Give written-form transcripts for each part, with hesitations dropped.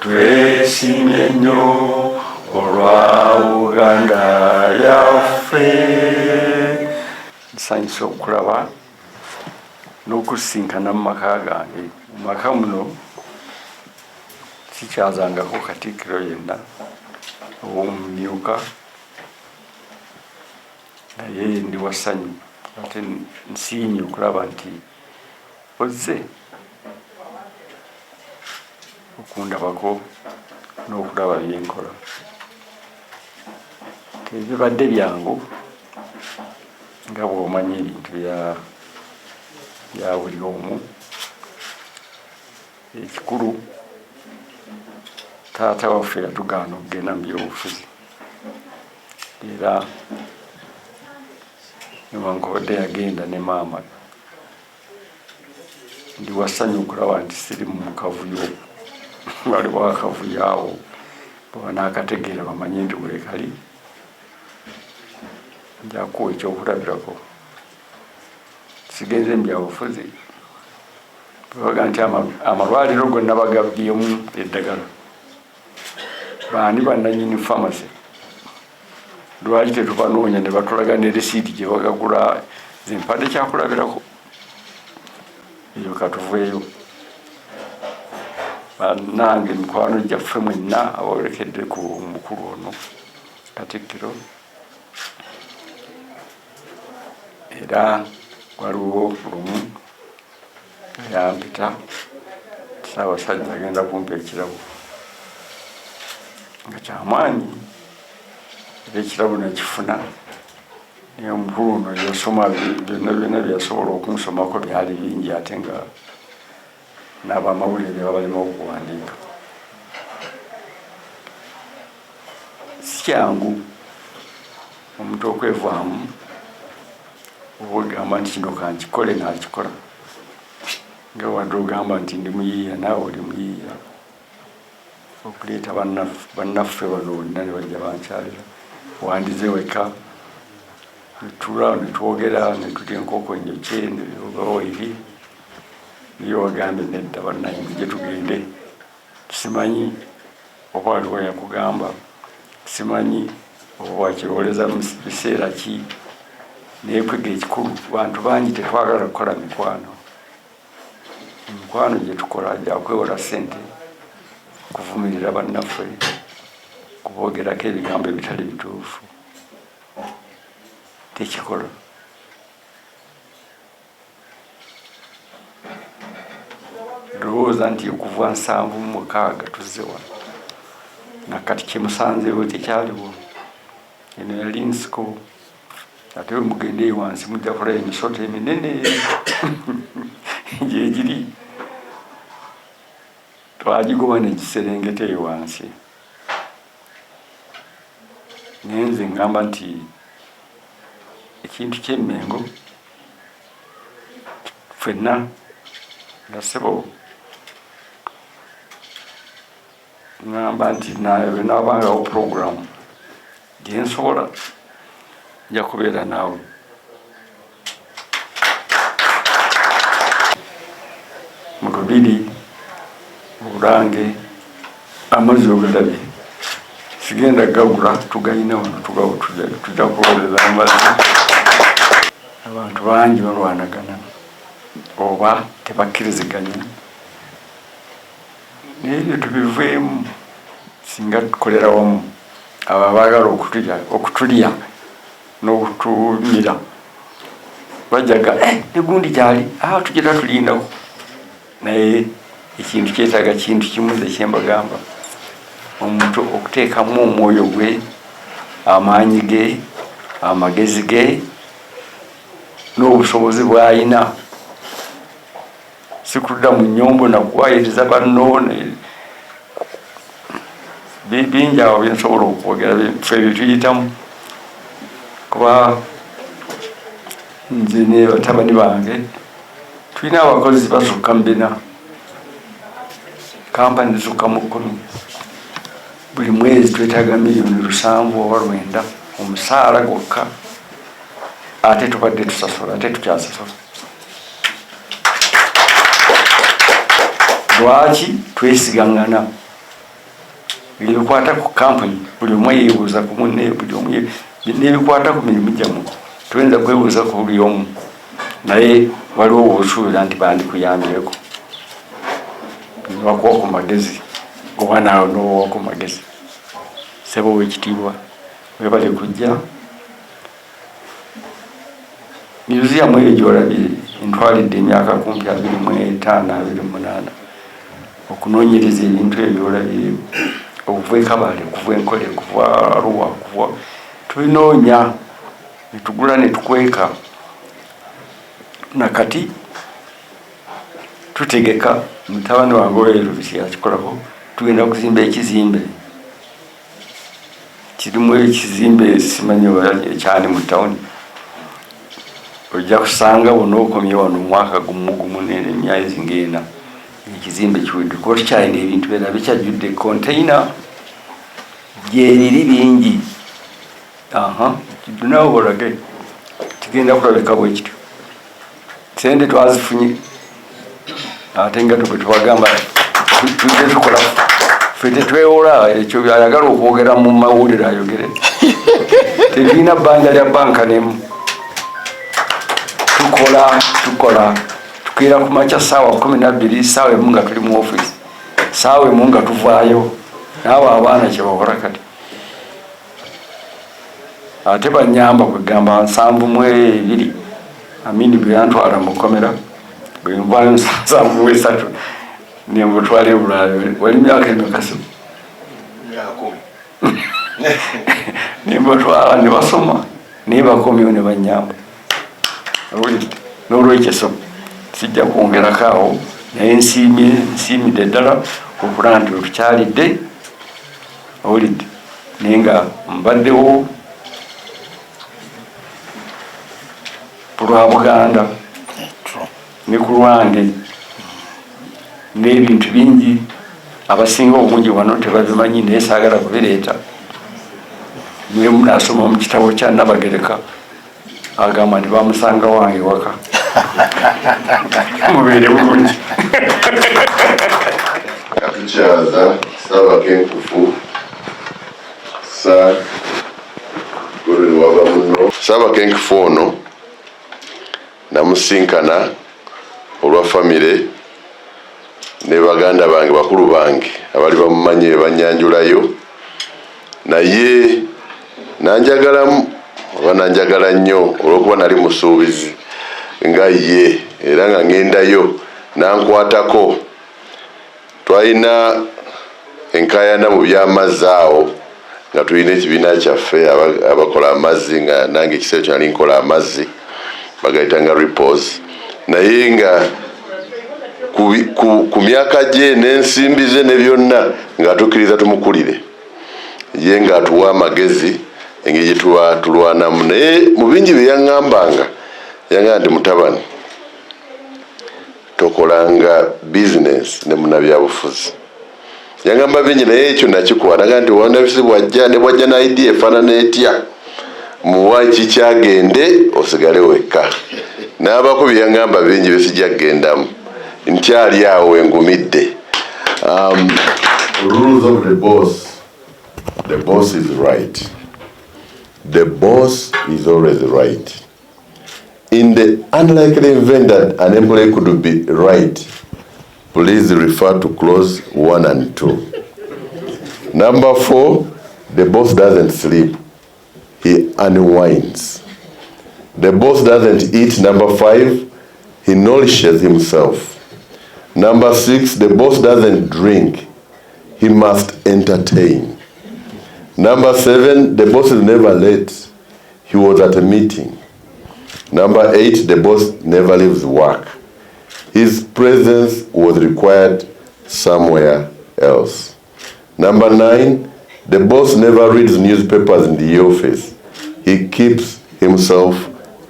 twesimye nnyo olwa Uganda yaffe. Nsanyusa okulaba n'okusinkana mu maka gange. Mu maka muno sikyazangako Katikkiro yenna ow'omumyuka, naye ndi wa ssanyu ate nsiimye okulaba nti ozze okundabako n'okulaba byenkola. Tebibadde byangu nga bw'omanya ebintu bya buli omu. Ekikulu taata waffe yatugaana okugenda mu byobufuzi, era newankubadde yagenda ne maama, ndi wa ssanyu okulaba nti siri mu kavuyo. Waliwo akavuyo awo bwe naakategeera bamanye nti weekali njakuwa ekyokulabirako. Sigenze mu byabufuzi, baga nti amalwaliro gonna bagabbyemu eddagala. Baani bannannyini famasi? Lwaki tetubanoonya ne batulaga ne resiiti gye bagagula? Zimpadde kyakulabirako eyo katuveeyo. Bannange, mikwano gyaffe mwenna abawerekedde ku mukulu ono Katikkiro, era waliwo lumu yampita Ssaabasajja agenda kumpa ekirabo nga kyamaanyi, era ekirabo nakifuna. Naye omukulu ono yasoma byonna byasobola okumusomako byali bingi, ate nga n'abamawulire babalema okuwandiika. Si kyangu omuntu okwevaamu oba ogamba nti kino kankikole n'akikola, nga wadde ogamba nti ndi muyiiya naawe oli muyiiya. Okuleeta bannaffe bano bonna ne bajja bankyalira, wandize weka, netula netwogera netulya enkoko enjokye obawairi niye wagambye nedda bannange mujje tugende. Simanyi oba waliwo yakugamba, simanyi oba wakirowoleza mu biseera ki, naye kwega ekikulu bantu bangi tetwagala kukola mikwano. Emikwano gye tukola gyakwewola ssente, kuvumirira bannaffe, kuboogerako ebigambo ebitali bituufu, tekikola. Ndowooza nti okuva 7-6 tuzze wano, nakati kyemusanzeewo tekyaliwo. Eno yali nsiko, ate we mugende wansi mujja kulaba emisota eminene gyegiri. Twagigoba negiserengeta eyo wansi. Naye nze ngamba nti ekintu ky'emmengo ffenna nga ssebo ngamba nti nawe naabangawo puroguramu gye nsobola nja kubeera naawe. Mu Lubiri, Bulange, amazzi ogalabye, sigenda gagula, tugayina wano tujja kuwoleza amazzi. Abantu bangi balwanagana oba tebakkiriziganya, naye ebyo tubiveemu singa tukolera wamu. Abo abaagala okutulya n'okutumira bajaga ne gundi gyali tugenda tulindako. Naye ekintu kyetaaga kintu kimu ze kyembagamba, omuntu okuteekamu omwoyo gwe, amaanyi ge, amagezi ge n'obusobozi bw'alina. Si kudda mu nnyombo nakuwayiriza banno. Bingi awo byensobola okwogera ffe bye tuyitamu, kuba nze ne batabani bange tulina abakozi basukka mu 4, kampani zisukka mu 10. Buli mwezi twetaaga $7 oba 9 omusaala gwokka, ate tubadde tusasula, ate tukyasasula. Lwaki? Twesigaŋŋana. ebikwata ku kampuni buli omu yeebuuza ku munne, buli omu n'ebikwata ku mirimu gyammwe tuyinza kwebuuza ku buli omu, naye waliwo obusuubira nti bandikuyambyeko nibakuwa ku magezi oba naawe n'owa ku magezi. Ssebo w'ekitiibwa webale kujja. Museum eyo gy'olabye ntwalidde emyaka kumpi 25-28 okunoonyereza ebintu ebyolabye okuva e Kabale, okuva e Nkole, okuva Arua, okuva tubinoonya ne tugula ne tukweka. Nakati tutegeka mutabani wange oweerubisi akikolako, tugenda kuzimba ekizimbe kirimu ekizimbe simanyi ekyali mu tawuni. Ojja kusanga bonookomye wano omwaka gumu n'emyezi ng'ena ekizimbe kiwedde kuba tukyalina ebintu byonna bikyajjudde konteyina gyeriri bingi. Kidunawo olage kigenda kulabika bwe kityo. Sente twazifunye ate nga bwe tubagamba tujje tukola ffe tetwewola ekyo ayagala okwogera mu mawulire ayogere. Tetulina bbanja lya banka n'emu. Tukola tukiira ku makya ssaawa 12, ssaawa emu nga tuli mu office, ssaawa emu nga tuvaayo. Naawe abaana kye bakola kati. Ate bannyamba kwegamba 7-2 Amini bwe yantwala mu kkomera bwe nvaayo 7-3 ne mbutwala e Bulaaya. Wali myaka emikasi ne mbutwala ne basoma naye bakomyewo ne bannyamba. N'olwekyo sijja kwongerako awo, naye nsiimidde ddala okulaba nti tukyalidde owulidde naye nga mbaddewo ku lwa Buganda ne ku lwange n'ebintu bingi abasinga obungi wano tebabimanyi naye saagala kubireeta. Niwe munasoma mu kitabo kya Nabagereka agamba nti bamusanga wange waka. Mubeere bulungi. Katukyaza Ssaabakenkufu Gordon waba muno. Ssaabakenkufu ono namusinkana olwa famire ne baganda bange bakulu bange abali bamumanyi banyanjulayo, naye nanjagalamu oba nanjagala nnyo olw'okuba nali musuubizi nga ye era nga ngendayo nankwatako. Twalina enkaayana mu by'amazzi awo nga tulina ekibiina kyaffe abakola amazzi, nga nange ekiseera kyo nali nkola amazzi bagayita nga repos, naye nga ku myaka gye n'ensimbi ze ne byonna nga tukkiriza tumukulire ye nga atuwa amagezi engeri gye tulwanamu. Naye mu bingi bye yaŋŋambanga yangamba nti mutabani tokolanga bizinesi ne munnabyabufuzi. Yangamba bingi naye ekyo nakikwata nti wandabisi bwajja ne bwajja na idea efaanana etya muwa kikyagende osigale wekka. N'abako bye yaŋŋamba bingi besijja kugendamu nkyali awo engumidde. Rules of the boss. The boss is right. The boss is always right. In the unlikely event that an employee could be right, please refer to clause 1 and 2. Number 4, the boss doesn't sleep. He unwinds. The boss doesn't eat. Number 5, he nourishes himself. Number 6, the boss doesn't drink. He must entertain. Number 7, the boss is never late. He was at a meeting. Number 8, the boss never leaves work. His presence was required somewhere else. Number 9, the boss never reads newspapers in the office. He keeps himself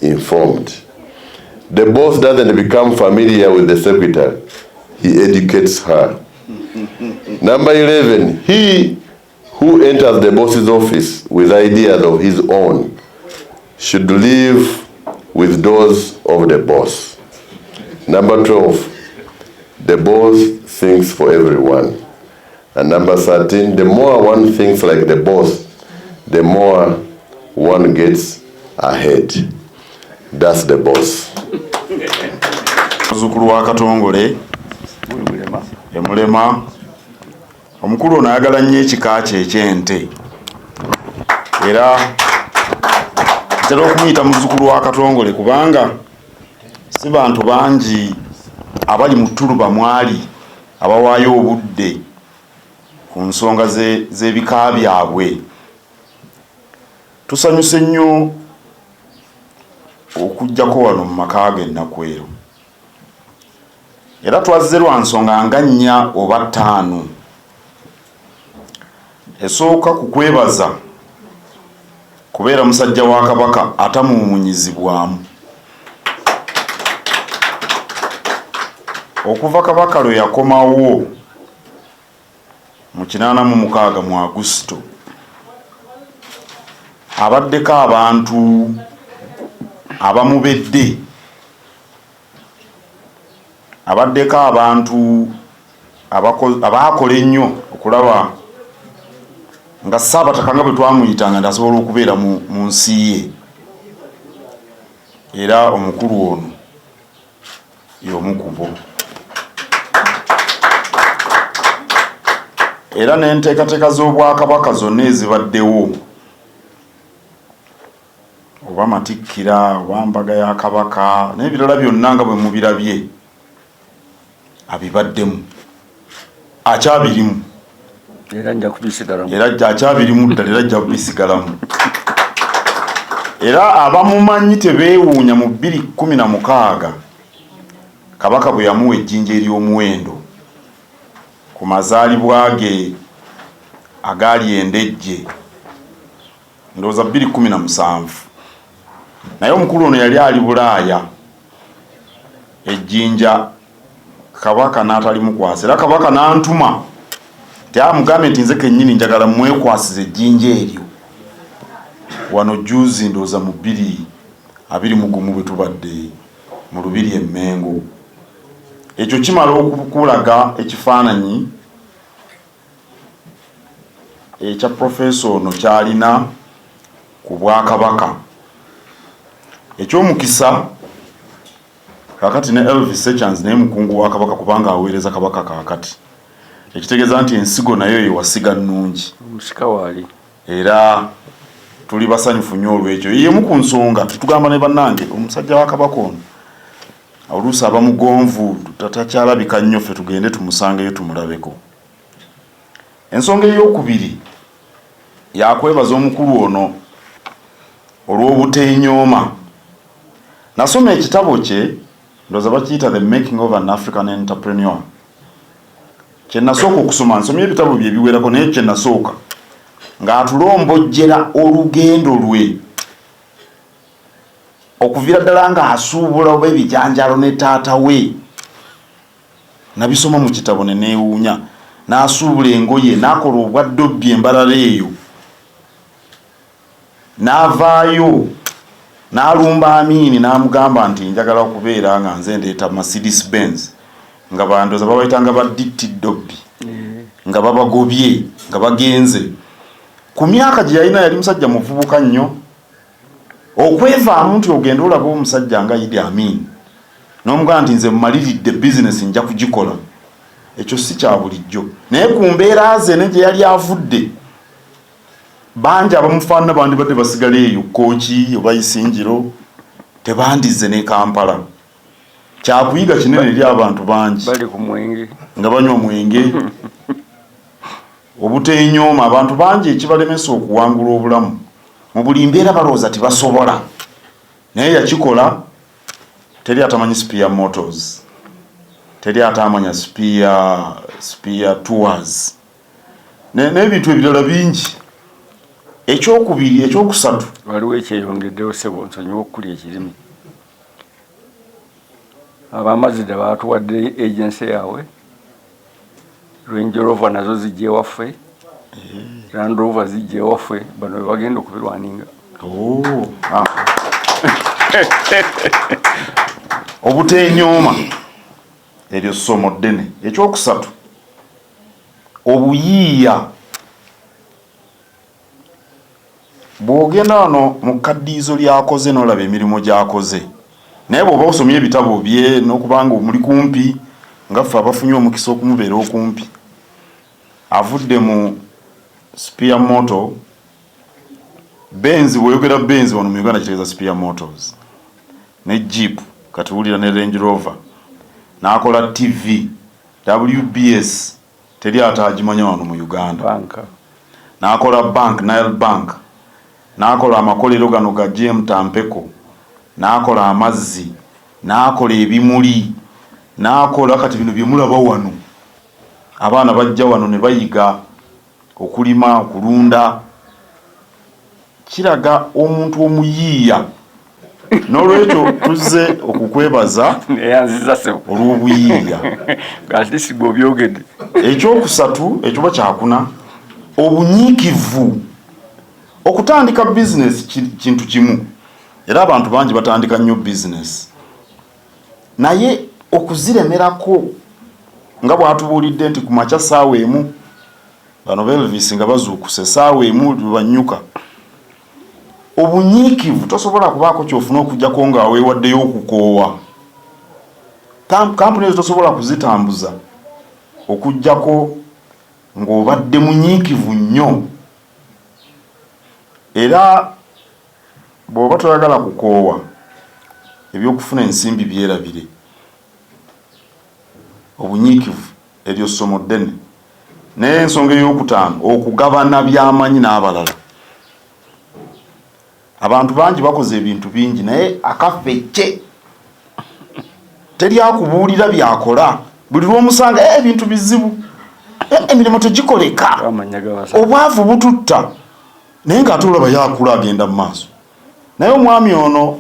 informed. The boss doesn't become familiar with the secretary. He educates her. Number 11, he who enters the boss's office with ideas of his own should live with those of the boss. Number 12, the boss thinks for everyone. And number 13, the more one thinks like the boss, the more one gets ahead. That's the boss. Muzukulu wa Katongole Mulema omukulu ono ayagala nnyo ekika kye eky'ente era ntera okumuyita muzukulu wa Katongole kubanga si bantu bangi abali mu ttuluba mwali abawaayo obudde ku nsonga z'ebika byabwe. Tusanyuse nnyo okujjako wano mu maka ge Nakweero era twazze lwa nsonga nga 4 oba 5. Esooka ku kwebaza kubeera musajja wa Kabaka atamuwunyizibwamu. Okuva Kabaka lwe yakomawo mu 86 mu Augusito abaddeko abantu abamubedde, abaddeko abantu abaakola ennyo okulaba nga Ssaabataka nga bwe twamuyitanga ndasobola okubeera mu nsi ye. Era omukulu ono y'omu ku bo. Era n'enteekateeka z'Obwakabaka zonna ezibaddewo, oba Matikkira oba mbaga ya Kabaka n'ebirala byonna nga bwe mubirabye abibaddemu, akyabirimu era nja kubisigalamu, era akyabirimu ddala, era ajja kubisigalamu. Era abamumanyi tebeewuunya mu 2016 Kabaka bwe yamuwa ejjinja ery'omuwendo ku mazaalibwa ge agaali endejje, ndowooza 2017. Naye omukulu ono yali ali Bulaaya, ejjinja Kabaka n'atalimukwasa, era Kabaka n'antuma amugambe nti nze kennyini njagala mwekwasiza ejjinja eryo wano juzi, ndowooza mu 2021 bwe tubadde mu Lubiri e Mmengo. Ekyo kimala okukulaga ekifaananyi ekya Profesa ono kyalina ku Bwakabaka. Ekyomukisa kakati ne Elvis Sechans naye mukungu wa Kabaka kubanga aweereza Kabaka kakati, ekitegeeza nti ensigo nayo yewasiga nnungi, omusika waali. Era tuli basanyufu nnyo olw'ekyo. Yemu ku nsonga tugamba ne bannange omusajja wa Kabaka ono oluusi aba mugonvu, tatakyalabika nnyo, ffe tugende tumusangeyo tumulabeko. Ensonga ey'okubiri yakwebaza omukulu ono olw'obuteenyooma. Nasoma ekitabo kye, ndowooza bakiyita The Making of an African Entrepreneur. Kye nasooka okusoma, nsomye ebitabo bye biwerako, naye kye nasooka ng'atulombojjera olugendo lwe okuviira ddala ng'asuubula oba ebijanjalo ne taata we. Nabisoma mu kitabo ne neewuunya. N'asuubula engoye, n'akola obwaddobbi embalala eyo, n'avaayo n'alumba Amini n'amugamba nti njagala okubeera nga nze ndeeta Mercedes Benz, nga bandoza babayitanga ba Ditti Dobbi, nga babagobye nga bagenze. Ku myaka gye yalina yali musajja muvubuka nnyo, okwevaamu nti ogenda olaba omusajja nga Idi Amin n'omugamba nti nze mmaliridde bizinesi nja kugikola, ekyo si kya bulijjo. Naye ku mbeera ze ne gye yali avudde, bangi abamufaanana bandibadde basigala eyo Kkooki oba Isingiro, tebandize ne Kampala. Kyakuyiga kinene eri abantu bangi, Bali ku mwenge nga banywa mwenge. Obuteenyooma, abantu bangi ekibalemesa okuwangula obulamu mu buli mbeera balowooza tibasobola, naye yakikola. Teri atamanyi Spear Motors, teri atamanya Spear Tours n'ebintu ebirala bingi. Ekyokubiri, ekyokusatu, waliwo ekyeyongeddewo ssebo, nsonyiwa okukulya ekirimi. Abamazida baatuwadde agency yaabwe, Range Rover nazo zijja ewaffe, Land Rover zijja ewaffe, bano be bagenda okubirwaninga. Obuteenyooma eryo ssomo ddene. Ekyokusatu, obuyiiya bw'ogenda wano mu kaddiizo lyakoze n'olaba emirimu gy'akoze naye bw'oba osomye ebitabo bye n'okubanga omuli kumpi nga ffe abafunye omukisa okumubeera okumpi avudde mu Spear Motor Benz bw'oyogera Benz wano mu Uganda kitegeeza Spear Motors ne Jeep kati wulira ne Range Rover n'akola TV WBS teri atagimanya wano mu Uganda n'akola bank Nile Bank n'akola amakolero gano ga GM Tampeko n'akola amazzi n'akola ebimuli n'akola kati bino bye mulaba wano abaana bajja wano ne bayiga okulima okulunda kiraga omuntu omuyiiya n'olwekyo tuzze okukwebaza olw'obuyiiya ekyokusatu ekyoba kyakuna obunyiikivu okutandika bizinesi kintu kimu era abantu bangi batandika nnyo bizinesi naye okuziremerako nga bwatubuulidde nti ku makya saawa emu bano Belvis nga bazuukuse saawa emu banyuka obunyiikivu tosobola kubaako kyofuna okujjako nga weewaddeyo okukoowa kampuni ezo tosobola kuzitambuza okujjako ng'obadde munyiikivu nnyo era bw'oba toyagala kukoowa ebyokufuna ensimbi byerabire obunyiikivu eryo ssomo ddene naye ensonga ey'okutaano okugabana by'amanyi n'abalala abantu bangi bakoze ebintu bingi naye akafecce teri akubuulira byakola buli lw'omusanga ebintu bizibu emirimu tegikoleka obwavu bututta naye ng'ate olaba yakula agenda mu maaso naye omwami ono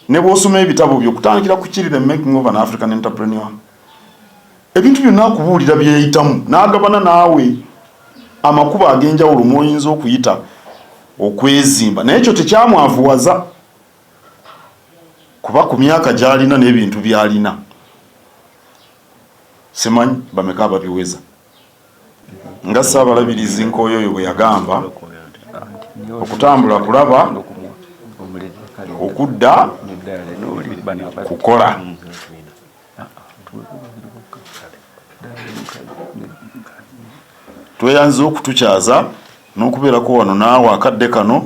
ne bw'osoma ebitabo byo kutandikira ku Kirire Making of an African Entrepreneur ebintu byonna akubuulira byeyitamu n'agabana naawe amakubo ag'enjawulo mw'oyinza okuyita okwezimba naye ekyo tekyamwavuwaza kuba ku myaka gy'alina n'ebintu by'alina simanyi bameka ababiweza nga Ssaabalabirizi Nkooyoyo bwe yagamba okutambula kulaba okudda kukola tweyanze okutukyaza n'okubeerako wano naawe akadde kano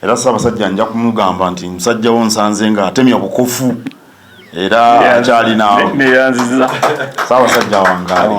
era Ssaabasajja nja kumugamba nti musajjawo nsanze nga atemya bukofu era akyalina Ssaabasajja wangaale